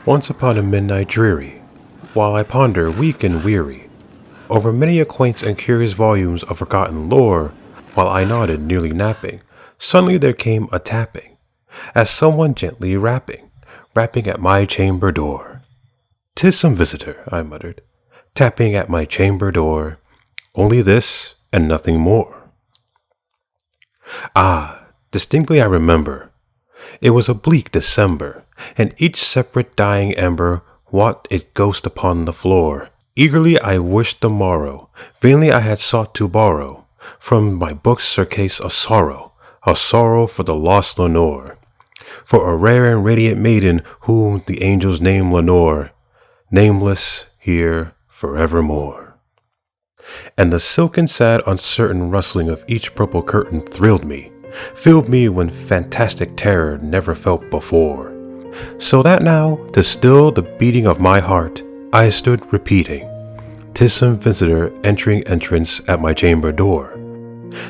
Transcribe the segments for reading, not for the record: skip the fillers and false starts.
Once upon a midnight dreary, while I ponder weak and weary over many a quaint and curious volumes of forgotten lore, while I nodded nearly napping, suddenly there came a tapping, as someone gently rapping at my chamber door. "'Tis some visitor," I muttered, "tapping at my chamber door, only this and nothing more." Ah, distinctly I remember, it was a bleak December, and each separate dying ember wrought its ghost upon the floor. Eagerly I wished the morrow, vainly I had sought to borrow from my book's surcase a sorrow for the lost Lenore, for a rare and radiant maiden whom the angels name Lenore, nameless here forevermore. And the silken, sad, uncertain rustling of each purple curtain thrilled me, filled me with fantastic terror never felt before. So that now, to still the beating of my heart, I stood repeating, "'Tis some visitor entering entrance at my chamber door.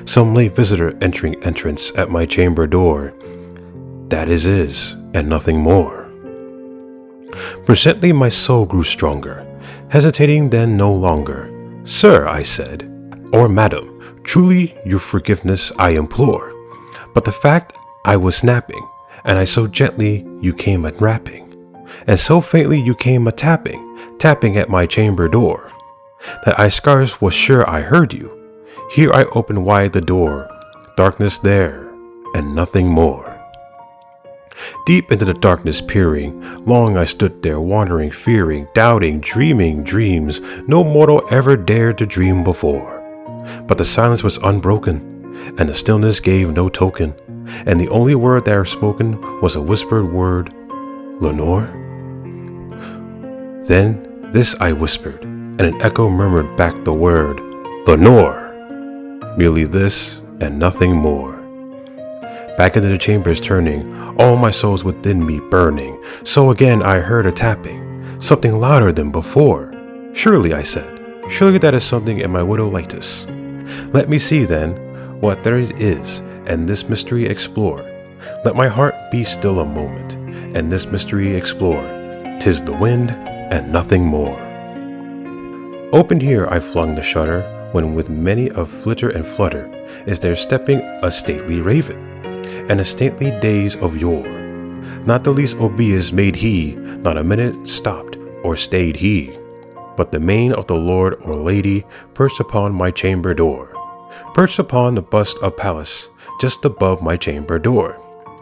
Some late visitor entering entrance at my chamber door. That is, and nothing more." Presently my soul grew stronger, hesitating then no longer. "Sir," I said, "or madam, truly your forgiveness I implore. But the fact I was napping, and I so gently you came a rapping, and so faintly you came a tapping at my chamber door, that I scarce was sure I heard you. Here I opened wide the door, darkness there, and nothing more." Deep into the darkness peering, long I stood there wandering, fearing, doubting, dreaming dreams no mortal ever dared to dream before. But the silence was unbroken, and the stillness gave no token, and the only word there spoken was a whispered word, "Lenore?" Then this I whispered, and an echo murmured back the word, "Lenore!" Merely this and nothing more. Back into the chambers turning, all my souls within me burning, so again I heard a tapping, something louder than before. "Surely," I said, "surely that is something in my widowlitis. Let me see then what there is, and this mystery explore. Let my heart be still a moment, and this mystery explore. 'Tis the wind and nothing more." Open here I flung the shutter, when with many a flitter and flutter is there stepping a stately raven, and a stately days of yore. Not the least obeisance made he, not a minute stopped or stayed he, but the mane of the lord or lady perched upon my chamber door, perched upon the bust of Pallas, just above my chamber door,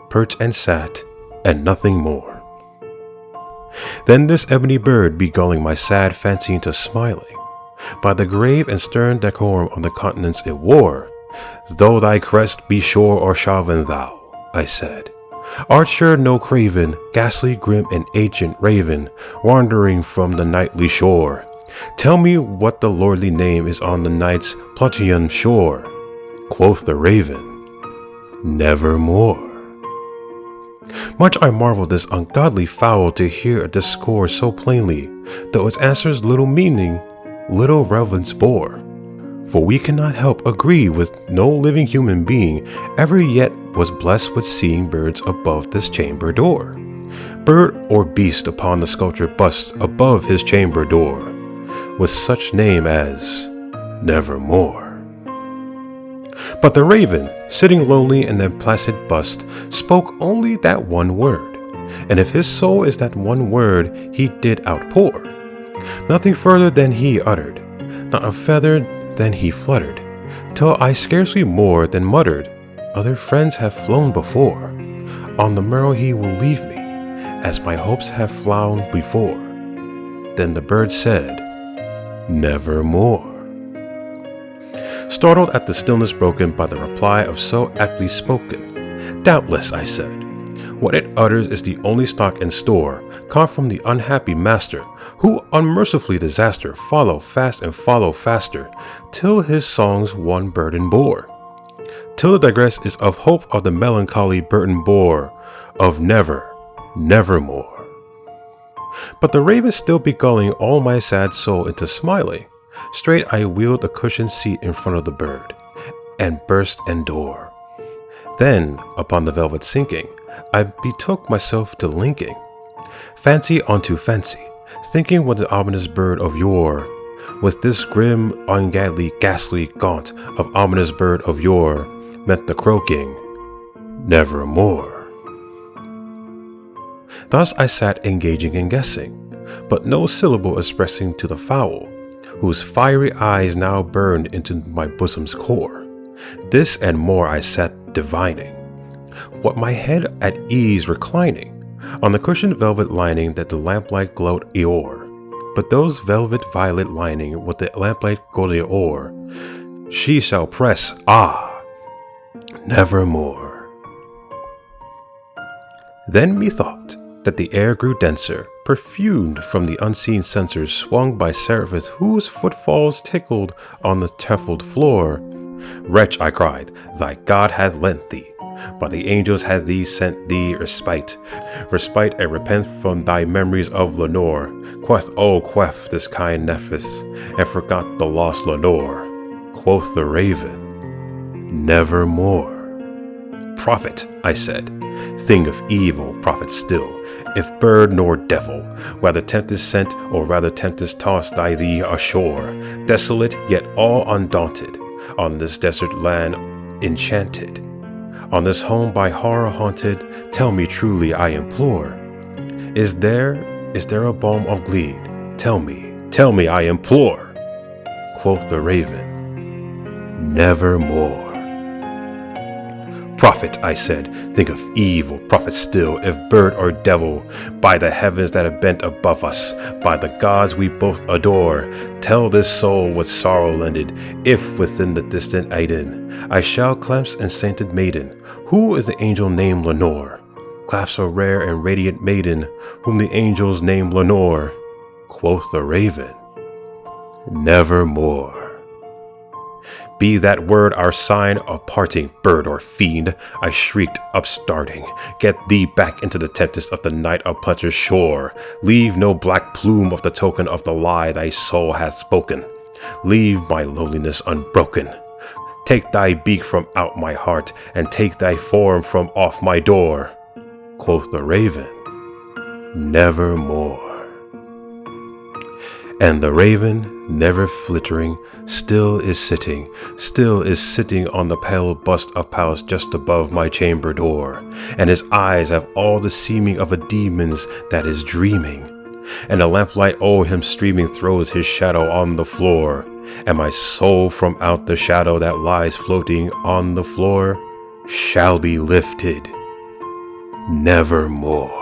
perched and sat, and nothing more. Then this ebony bird beguiling my sad fancy into smiling, by the grave and stern decorum of the countenance it wore, "Though thy crest be shore or shaven thou," I said, "art sure no craven, ghastly, grim, and ancient raven, wandering from the nightly shore. Tell me what the lordly name is on the night's Plutonian shore." Quoth the raven, "Nevermore." Much I marveled this ungodly fowl to hear a discourse so plainly, though its answers little meaning, little relevance bore. For we cannot help agree with no living human being ever yet was blessed with seeing birds above this chamber door, bird or beast upon the sculptured bust above his chamber door, with such name as Nevermore. But the raven, sitting lonely in that placid bust, spoke only that one word, and if his soul is that one word he did outpour, nothing further than he uttered, not a feather than he fluttered, till I scarcely more than muttered, "Other friends have flown before, on the morrow he will leave me, as my hopes have flown before." Then the bird said, "Nevermore." Startled at the stillness broken by the reply of so aptly spoken, "Doubtless," I said, "what it utters is the only stock in store, come from the unhappy master, who unmercifully disaster follow fast and follow faster, till his songs one burden bore, till the digress is of hope of the melancholy burden bore, of nevermore." But the raven still beguiling all my sad soul into smiling, straight I wheeled the cushioned seat in front of the bird, and burst and door. Then, upon the velvet sinking, I betook myself to linking, Fancy unto fancy, thinking what the ominous bird of yore, with this grim, ungodly, ghastly gaunt of ominous bird of yore, meant the croaking, Nevermore. Thus I sat engaging in guessing, but no syllable expressing to the fowl, whose fiery eyes now burned into my bosom's core. This and more I sat divining, what my head at ease reclining, on the cushioned velvet lining that the lamplight glowed o'er. But those velvet violet lining with the lamplight glowed o'er, she shall press, nevermore. Then methought that the air grew denser, perfumed from the unseen censers swung by seraphs whose footfalls tickled on the tefled floor. Wretch, I cried, thy God hath lent thee, by the angels hath thee sent thee respite and repent from thy memories of Lenore. Quaff this kind Nephthys, and forgot the lost Lenore. Quoth the raven, Nevermore. Prophet, I said, thing of evil, prophet still, if bird nor devil, rather tempest sent or rather tempest tossed thy thee ashore, desolate yet all undaunted, on this desert land enchanted, on this home by horror haunted, tell me truly I implore, is there a balm of gleed? Tell me I implore. Quoth the raven, Nevermore. Prophet, I said, think of evil, prophet still, if bird or devil, by the heavens that are bent above us, by the gods we both adore, tell this soul with sorrow lended, if within the distant Aiden, I shall clasp and sainted maiden, who is the angel named Lenore? Clasp a rare and radiant maiden, whom the angels name Lenore. Quoth the raven, Nevermore. Be that word our sign of parting, bird or fiend, I shrieked, upstarting. Get thee back into the tempest of the night of Plenter's shore. Leave no black plume of the token of the lie thy soul hath spoken. Leave my loneliness unbroken. Take thy beak from out my heart, and take thy form from off my door. Quoth the raven, Nevermore. And the raven, never flittering, still is sitting on the pale bust of Pallas just above my chamber door, and his eyes have all the seeming of a demon's that is dreaming, and the lamplight o'er him streaming throws his shadow on the floor, and my soul from out the shadow that lies floating on the floor shall be lifted nevermore.